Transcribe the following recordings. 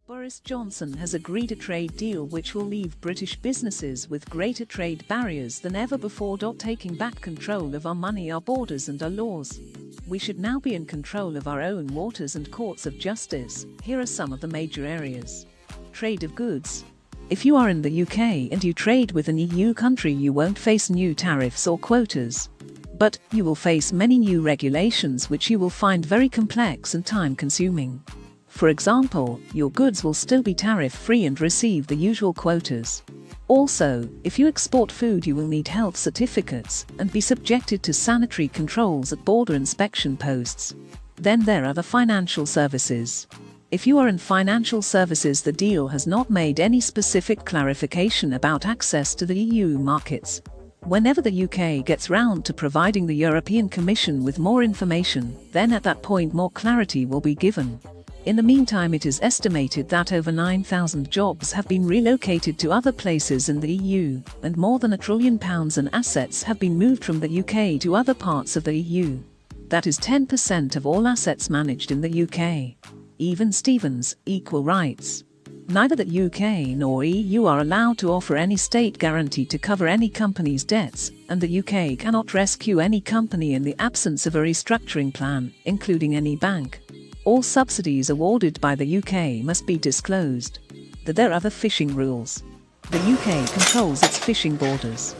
Boris Johnson has agreed a trade deal which will leave British businesses with greater trade barriers than ever before. Taking back control of our money, our borders and our laws. We should now be in control of our own waters and courts of justice. Here are some of the major areas. Trade of goods. If you are in the UK and you trade with an EU country, you won't face new tariffs or quotas. But you will face many new regulations which you will find very complex and time-consuming. For example, your goods will still be tariff-free and receive the usual quotas. Also, if you export food, you will need health certificates and be subjected to sanitary controls at border inspection posts. Then there are the financial services. If you are in financial services, the deal has not made any specific clarification about access to the EU markets. Whenever the UK gets round to providing the European Commission with more information, then at that point more clarity will be given. In the meantime, it is estimated that over 9,000 jobs have been relocated to other places in the EU, and more than £1 trillion in assets have been moved from the UK to other parts of the EU. That is 10% of all assets managed in the UK. Even Stevens, equal rights. Neither the UK nor EU are allowed to offer any state guarantee to cover any company's debts, and the UK cannot rescue any company in the absence of a restructuring plan, including any bank. All subsidies awarded by the UK must be disclosed. There are the fishing rules. The UK controls its fishing borders.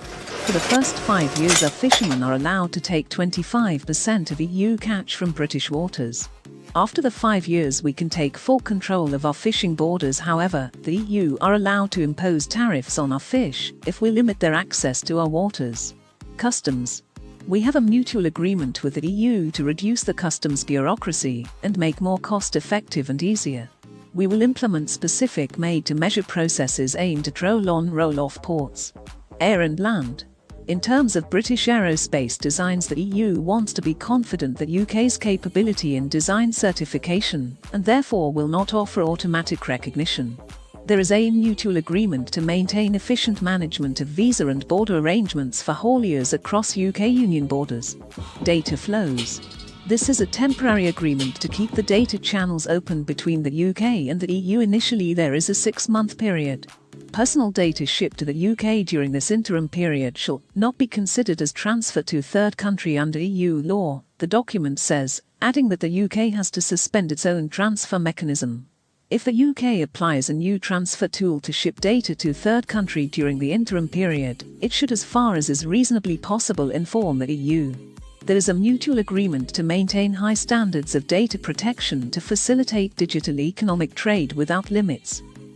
For the first 5 years, our fishermen are allowed to take 25% of EU catch from British waters. After the 5 years, we can take full control of our fishing borders. However, the EU are allowed to impose tariffs on our fish if we limit their access to our waters. Customs. We have a mutual agreement with the EU to reduce the customs bureaucracy and make more cost-effective and easier. We will implement specific made-to-measure processes aimed at roll-on, roll-off ports. Air and land. In terms of British aerospace designs, the EU wants to be confident that UK's capability in design certification, and therefore will not offer automatic recognition. There is a mutual agreement to maintain efficient management of visa and border arrangements for hauliers across UK Union borders. Data flows. This is a temporary agreement to keep the data channels open between the UK and the EU. Initially, there is a 6-month period. Personal data shipped to the UK during this interim period shall not be considered as transfer to a third country under EU law, the document says, adding that the UK has to suspend its own transfer mechanism. If the UK applies a new transfer tool to ship data to a third country during the interim period, it should, as far as is reasonably possible, inform the EU. There is a mutual agreement to maintain high standards of data protection to facilitate digital economic trade without limits.